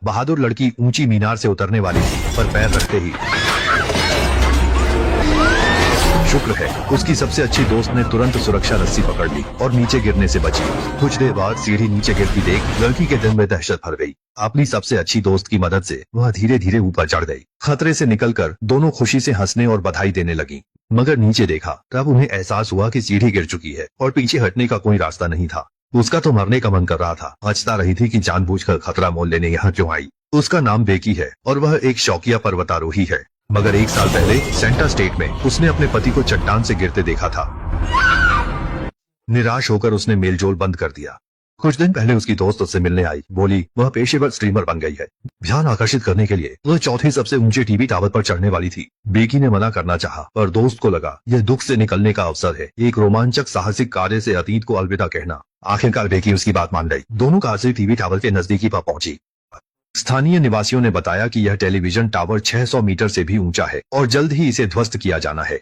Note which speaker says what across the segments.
Speaker 1: बहादुर लड़की ऊंची मीनार से उतरने वाली थी, पर पैर रखते ही शुक्र है उसकी सबसे अच्छी दोस्त ने तुरंत सुरक्षा रस्सी पकड़ ली और नीचे गिरने से बची। कुछ देर बाद सीढ़ी नीचे गिरती देख लड़की के दिल में दहशत भर गई। अपनी सबसे अच्छी दोस्त की मदद से वह धीरे धीरे ऊपर चढ़ गई। खतरे से निकलकर दोनों खुशी से हंसने और बधाई देने लगी। मगर नीचे देखा तब उन्हें एहसास हुआ कि सीढ़ी गिर चुकी है और पीछे हटने का कोई रास्ता नहीं था। उसका तो मरने का मन कर रहा था। हंसता रही थी कि जानबूझकर खतरा मोल लेने यहाँ क्यों आई। उसका नाम बेकी है और वह एक शौकिया पर्वतारोही है। मगर 1 साल पहले सेंटा स्टेट में उसने अपने पति को चट्टान से गिरते देखा था। निराश होकर उसने मेलजोल बंद कर दिया। कुछ दिन पहले उसकी दोस्त उससे मिलने आई। बोली वह पेशेवर स्ट्रीमर बन गई है। ध्यान आकर्षित करने के लिए वह चौथे सबसे ऊंचे टीवी टावर पर चढ़ने वाली थी। बेकी ने मना करना चाहा, पर दोस्त को लगा यह दुख से निकलने का अवसर है, एक रोमांचक साहसिक कार्य से अतीत को अलविदा कहना। आखिरकार बेकी उसकी बात मान गई। दोनों कार से टीवी टावर के नजदीकी पर पहुंची। स्थानीय निवासियों ने बताया कि यह टेलीविजन टावर 600 मीटर से भी ऊंचा है और जल्द ही इसे ध्वस्त किया जाना है।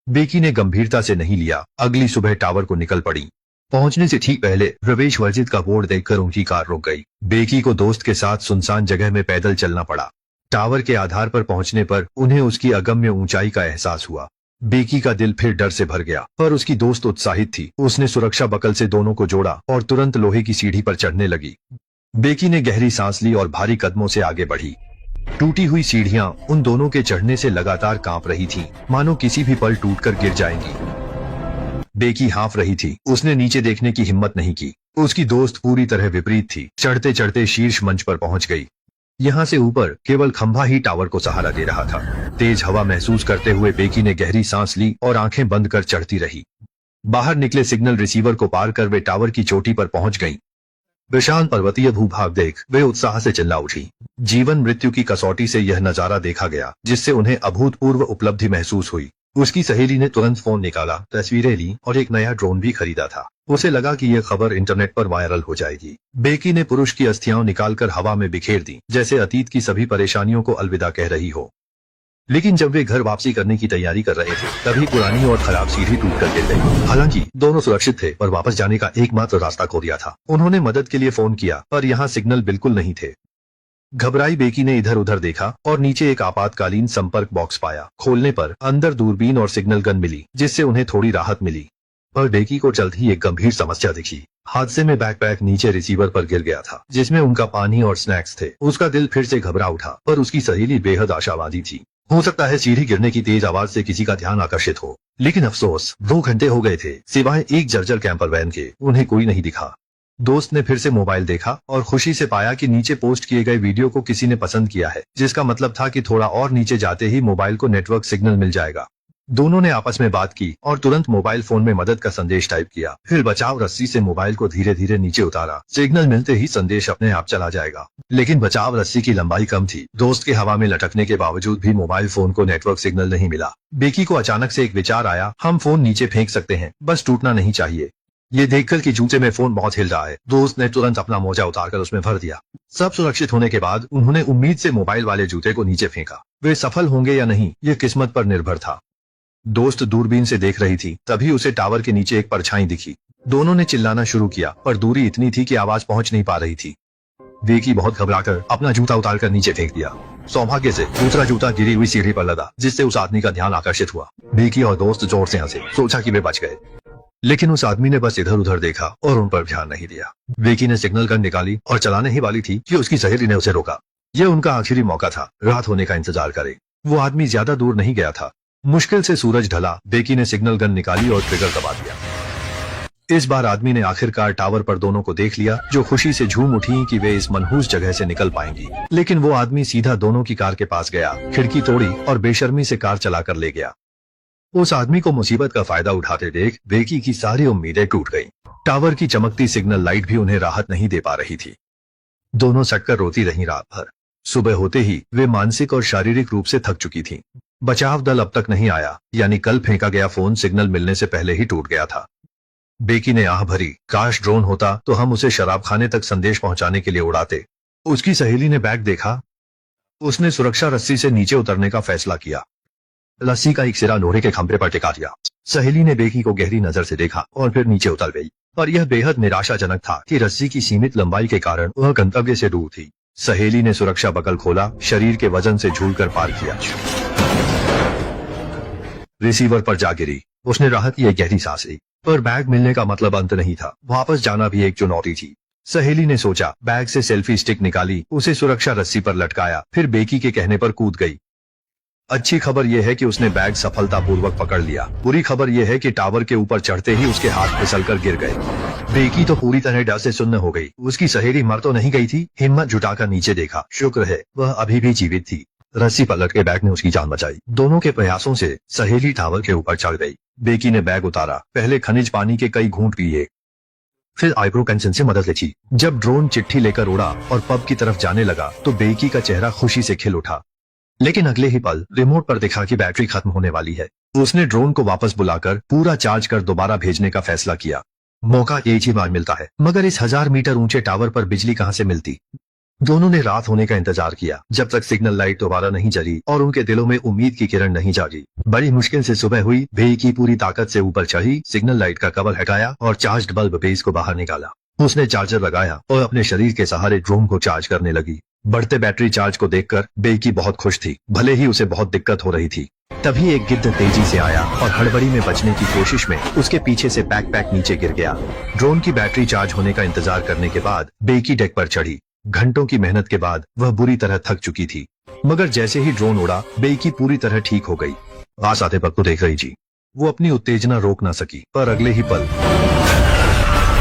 Speaker 1: बेकी ने गंभीरता से नहीं लिया। अगली सुबह टावर को निकल पड़ी। पहुंचने से ठीक पहले प्रवेश वर्जित का बोर्ड देखकर उनकी कार रुक गई। बेकी को दोस्त के साथ सुनसान जगह में पैदल चलना पड़ा। टावर के आधार पर पहुंचने पर उन्हें उसकी अगम्य ऊंचाई का एहसास हुआ। बेकी का दिल फिर डर से भर गया, पर उसकी दोस्त उत्साहित थी। उसने सुरक्षा बकल से दोनों को जोड़ा और तुरंत लोहे की सीढ़ी पर चढ़ने लगी। बेकी ने गहरी सांस ली और भारी कदमों से आगे बढ़ी। टूटी हुई सीढ़ियां उन दोनों के चढ़ने से लगातार कांप रही थीं, मानो किसी भी पल टूटकर गिर जाएंगी। बेकी हाँफ रही थी। उसने नीचे देखने की हिम्मत नहीं की। उसकी दोस्त पूरी तरह विपरीत थी। चढ़ते चढ़ते शीर्ष मंच पर पहुंच गई। यहाँ से ऊपर केवल खंभा ही टावर को सहारा दे रहा था। तेज हवा महसूस करते हुए बेकी ने गहरी सांस ली और आंखें बंद कर चढ़ती रही। बाहर निकले सिग्नल रिसीवर को पार कर वे टावर की चोटी पर पहुंच गईं। विशाल पर्वतीय भूभाग देख वे उत्साह से चिल्ला उठी। जीवन मृत्यु की कसौटी से यह नजारा देखा गया, जिससे उन्हें अभूतपूर्व उपलब्धि महसूस हुई। उसकी सहेली ने तुरंत फोन निकाला, तस्वीरें ली और एक नया ड्रोन भी खरीदा था। उसे लगा कि यह खबर इंटरनेट पर वायरल हो जाएगी। बेकी ने पुरुष की अस्थियां निकालकर हवा में बिखेर दी, जैसे अतीत की सभी परेशानियों को अलविदा कह रही हो। लेकिन जब वे घर वापसी करने की तैयारी कर रहे थे, तभी पुरानी और खराब सीढ़ी टूट कर गिर गई। हालांकि दोनों सुरक्षित थे, पर वापस जाने का एकमात्र रास्ता खो दिया था। उन्होंने मदद के लिए फोन किया, पर यहाँ सिग्नल बिल्कुल नहीं थे। घबराई बेकी ने इधर उधर देखा और नीचे एक आपातकालीन संपर्क बॉक्स पाया। खोलने पर अंदर दूरबीन और सिग्नल गन मिली, जिससे उन्हें थोड़ी राहत मिली। पर बेकी को जल्द ही एक गंभीर समस्या दिखी। हादसे में बैकपैक नीचे रिसीवर पर गिर गया था, जिसमें उनका पानी और स्नैक्स थे। उसका दिल फिर से घबरा उठा, पर उसकी सहेली बेहद आशावादी थी। हो सकता है सीढ़ी गिरने की तेज आवाज से किसी का ध्यान आकर्षित हो। लेकिन अफसोस, 2 घंटे हो गए थे। सिवाय एक जर्जर कैंपर वैन के उन्हें कोई नहीं दिखा। दोस्त ने फिर से मोबाइल देखा और खुशी से पाया कि नीचे पोस्ट किए गए वीडियो को किसी ने पसंद किया है, जिसका मतलब था कि थोड़ा और नीचे जाते ही मोबाइल को नेटवर्क सिग्नल मिल जाएगा। दोनों ने आपस में बात की और तुरंत मोबाइल फोन में मदद का संदेश टाइप किया। फिर बचाव रस्सी से मोबाइल को धीरे धीरे नीचे उतारा। सिग्नल मिलते ही संदेश अपने आप चला जाएगा। लेकिन बचाव रस्सी की लंबाई कम थी। दोस्त के हवा में लटकने के बावजूद भी मोबाइल फोन को नेटवर्क सिग्नल नहीं मिला। बेकी को अचानक से एक विचार आया, हम फोन नीचे फेंक सकते हैं, बस टूटना नहीं चाहिए। ये देखकर कि जूते में फोन बहुत हिल रहा है, दोस्त ने तुरंत अपना मोजा उतारकर उसमें भर दिया। सब सुरक्षित होने के बाद उन्होंने उम्मीद से मोबाइल वाले जूते को नीचे फेंका। वे सफल होंगे या नहीं, ये किस्मत पर निर्भर था। दोस्त दूरबीन से देख रही थी, तभी उसे टावर के नीचे एक परछाई दिखी। दोनों ने चिल्लाना शुरू किया, पर दूरी इतनी थी कि आवाज पहुंच नहीं पा रही थी। बेकी बहुत घबराकर अपना जूता उतारकर नीचे फेंक दिया। सौभाग्य से दूसरा जूता गिरी हुई सीढ़ी पर लगा, जिससे उस आदमी का ध्यान आकर्षित हुआ। बेकी और दोस्त जोर से हंसे, सोचा कि वे बच गए। लेकिन उस आदमी ने बस इधर उधर देखा और उन पर ध्यान नहीं दिया। बेकी ने सिग्नल गन निकाली और चलाने ही वाली थी कि उसकी सहेली ने उसे रोका। यह उनका आखिरी मौका था, रात होने का इंतजार करे। वो आदमी ज्यादा दूर नहीं गया था। मुश्किल से सूरज ढला। बेकी ने सिग्नल गन निकाली और ट्रिगर दबा दिया। इस बार आदमी ने आखिरकार टावर पर दोनों को देख लिया, जो खुशी से झूम उठी कि वे इस मनहूस जगह से निकल पाएंगी। लेकिन वो आदमी सीधा दोनों की कार के पास गया, खिड़की तोड़ी और बेशर्मी से कार चलाकर ले गया। उस आदमी को मुसीबत का फायदा उठाते देख बेकी की सारी उम्मीदें टूट गईं। टावर की चमकती सिग्नल लाइट भी उन्हें राहत नहीं दे पा रही थी। दोनों सटकर रोती रहीं रात भर। सुबह होते ही वे मानसिक और शारीरिक रूप से थक चुकी थीं। बचाव दल अब तक नहीं आया, यानी कल फेंका गया फोन सिग्नल मिलने से पहले ही टूट गया था। बेकी ने आह भरी, काश ड्रोन होता तो हम उसे शराब खाने तक संदेश पहुंचाने के लिए उड़ाते। उसकी सहेली ने बैग देखा। उसने सुरक्षा रस्सी से नीचे उतरने का फैसला किया। रस्सी का एक सिरा लोहे के खंभे पर टिका दिया। सहेली ने बेकी को गहरी नजर से देखा और फिर नीचे उतर गई। पर यह बेहद निराशाजनक था कि रस्सी की सीमित लंबाई के कारण वह गंतव्य से दूर थी। सहेली ने सुरक्षा बकल खोला, शरीर के वजन से झूलकर पार किया, रिसीवर पर जा गिरी। उसने राहत की एक गहरी सांस ली, पर बैग मिलने का मतलब अंत नहीं था। वापस जाना भी एक चुनौती थी। सहेली ने सोचा, बैग से सेल्फी स्टिक निकाली, उसे सुरक्षा रस्सी पर लटकाया, फिर बेकी के कहने पर कूद गई। अच्छी खबर यह है कि उसने बैग सफलतापूर्वक पकड़ लिया। बुरी खबर यह है कि टावर के ऊपर चढ़ते ही उसके हाथ फिसलकर गिर गए। बेकी तो पूरी तरह डर से सुन्न हो गई। उसकी सहेली मर तो नहीं गई थी। हिम्मत जुटाकर नीचे देखा, शुक्र है वह अभी भी जीवित थी। रस्सी पलट के बैग ने उसकी जान बचाई। दोनों के प्रयासों से सहेली टावर के ऊपर चढ़ गई। बेकी ने बैग उतारा, पहले खनिज पानी के कई घूंट पिए, फिर आइब्रो पेंसिल से मदद ली। जब ड्रोन चिट्ठी लेकर उड़ा और पब की तरफ जाने लगा तो बेकी का चेहरा खुशी से खिल उठा। लेकिन अगले ही पल रिमोट पर दिखा कि बैटरी खत्म होने वाली है। उसने ड्रोन को वापस बुलाकर पूरा चार्ज कर दोबारा भेजने का फैसला किया। मौका एक ही बार मिलता है, मगर इस 1000 मीटर ऊंचे टावर पर बिजली कहां से मिलती। दोनों ने रात होने का इंतजार किया, जब तक सिग्नल लाइट दोबारा नहीं जली और उनके दिलों में उम्मीद की किरण नहीं जागी। बड़ी मुश्किल से सुबह हुई। बेकी पूरी ताकत से ऊपर चढ़ी, सिग्नल लाइट का कवर हटाया और चार्ज्ड बल्ब बेस को बाहर निकाला। उसने चार्जर लगाया और अपने शरीर के सहारे ड्रोन को चार्ज करने लगी। बढ़ते बैटरी चार्ज को देखकर बेकी बहुत खुश थी, भले ही उसे बहुत दिक्कत हो रही थी। तभी एक गिद्ध तेजी से आया और हड़बड़ी में बचने की कोशिश में उसके पीछे से बैकपैक नीचे गिर गया। ड्रोन की बैटरी चार्ज होने का इंतजार करने के बाद बेकी डेक पर चढ़ी। घंटों की मेहनत के बाद वह बुरी तरह थक चुकी थी, मगर जैसे ही ड्रोन उड़ा बेकी पूरी तरह ठीक हो गई। पास आते पग को देख रही थी। वो अपनी उत्तेजना रोक ना सकी, पर अगले ही पल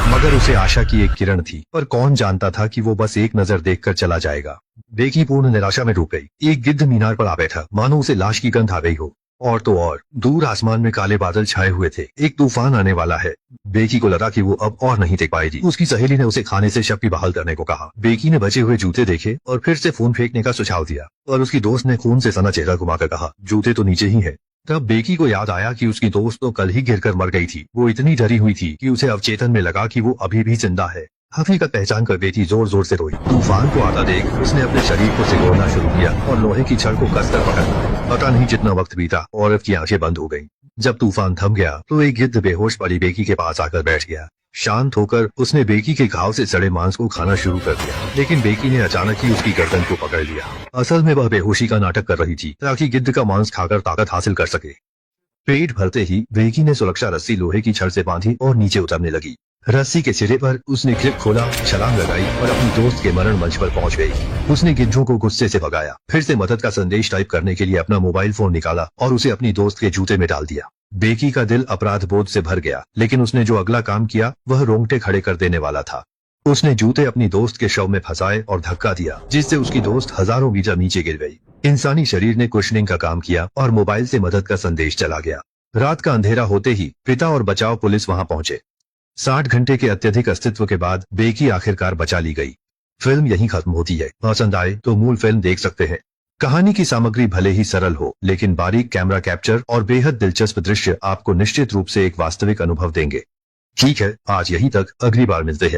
Speaker 1: मगर उसे आशा की एक किरण थी, पर कौन जानता था कि वो बस एक नजर देखकर चला जाएगा। बेकी पूर्ण निराशा में डूब गई। एक गिद्ध मीनार पर आ बैठा, मानो उसे लाश की गंध आ गई हो। और तो और दूर आसमान में काले बादल छाए हुए थे। एक तूफान आने वाला है। बेकी को लगा कि वो अब और नहीं टिक पाएगी। उसकी सहेली ने उसे खाने से शक्ति बहाल करने को कहा। बेकी ने बचे हुए जूते देखे और फिर से फोन फेंकने का सुझाव दिया, और उसकी दोस्त ने खून से सना चेहरा घुमाकर कहा, जूते तो नीचे ही है। तब बेकी को याद आया कि उसकी दोस्त तो कल ही गिरकर मर गई थी। वो इतनी डरी हुई थी कि उसे अवचेतन में लगा कि वो अभी भी जिंदा है। हकीकत पहचान कर बेटी जोर जोर से रोई। तूफान को आता देख उसने अपने शरीर को सिकोड़ना शुरू किया और लोहे की छड़ को कसकर पकड़ा। पता नहीं जितना वक्त बीता, औरत की आंखें बंद हो गईं। जब तूफान थम गया तो एक गिद्ध बेहोश पड़ी बेकी के पास आकर बैठ गया। शांत होकर उसने बेकी के घाव से सड़े मांस को खाना शुरू कर दिया, लेकिन बेकी ने अचानक ही उसकी गर्दन को पकड़ लिया। असल में वह बेहोशी का नाटक कर रही थी ताकि गिद्ध का मांस खाकर ताकत हासिल कर सके। पेट भरते ही बेकी ने सुरक्षा रस्सी लोहे की छड़ से बांधी और नीचे उतरने लगी। रस्सी के सिरे पर उसने क्लिप खोला, छलांग लगाई और अपनी दोस्त के मरण मंच पर पहुंच गई। उसने गिद्धों को गुस्से से भगाया, फिर से मदद का संदेश टाइप करने के लिए अपना मोबाइल फोन निकाला और उसे अपनी दोस्त के जूते में डाल दिया। बेकी का दिल अपराध बोध से भर गया, लेकिन उसने जो अगला काम किया वह रोंगटे खड़े कर देने वाला था। उसने जूते अपनी दोस्त के शव में फंसाए और धक्का दिया, जिससे उसकी दोस्त हजारों मीटर नीचे गिर गई। इंसानी शरीर ने कुशनिंग का काम किया और मोबाइल से मदद का संदेश चला गया। रात का अंधेरा होते ही पिता और बचाव पुलिस वहां पहुंचे। 60 घंटे के अत्यधिक अस्तित्व के बाद बेकी आखिरकार बचा ली गई। फिल्म यहीं खत्म होती है। पसंद आए तो मूल फिल्म देख सकते हैं। कहानी की सामग्री भले ही सरल हो, लेकिन बारीक कैमरा कैप्चर और बेहद दिलचस्प दृश्य आपको निश्चित रूप से एक वास्तविक अनुभव देंगे। ठीक है, आज यहीं तक, अगली बार मिलते हैं।